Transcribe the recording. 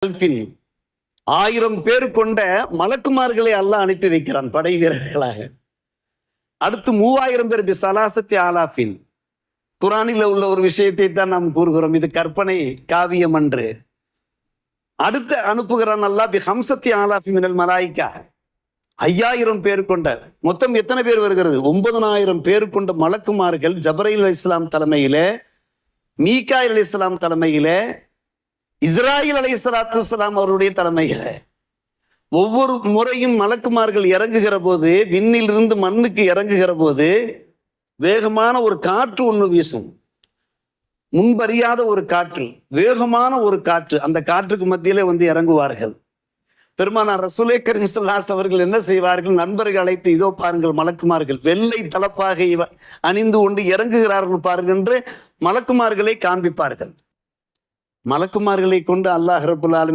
1000 பேர் கொண்ட மலக்குமார்களை அல்லாஹ் அனுப்பி வைக்கிறான் படை வீரர்களாக. அடுத்து 3000 பேர் பிசலாசத்தி ஆலாஃபின். குரானில் உள்ள ஒரு விஷயத்தை தான் நாம் கூறுகிறோம், இது கற்பனை காவியம் அன்று. அடுத்து அனுப்புகிறான் அல்லாஹ் பி ஹம்சத்தி ஆலாஃபி மினல் மலாயிகா. 5000 பேர் கொண்ட, மொத்தம் எத்தனை பேர் வருகிறது? 9000 பேர் கொண்ட மலக்குமார்கள் ஜபரைல் அலைஹிஸ்ஸலாம் தலைமையிலே, மீகாயில் அலைஹிஸ்ஸலாம் தலைமையிலே, இஸ்ராயில் அலைஹிஸ்ஸலாத்து வஸ்ஸலாம் அவருடைய தலைமையில. ஒவ்வொரு முறையும் மலக்குமார்கள் இறங்குகிற போது, விண்ணிலிருந்து மண்ணுக்கு இறங்குகிற போது வேகமான ஒரு காற்று ஒன்று வீசும், முன்பறியாத ஒரு காற்று, வேகமான ஒரு காற்று. அந்த காற்றுக்கு மத்தியிலே வந்து இறங்குவார்கள். பெருமானார் ரசூலே கரீம் ஸல்லல்லாஹு அலைஹி அவர்கள் என்ன செய்வார்கள்? நண்பர்கள் அழைத்து, இதோ பாருங்கள் மலக்குமார்கள் வெள்ளை தலப்பாக அணிந்து கொண்டு இறங்குகிறார்கள் பாருங்கள் என்று மலக்குமார்களை காண்பிப்பார்கள். மலக்குமார்களை கொண்டு அல்லாஹ் ரப்புல் ஆலமீன்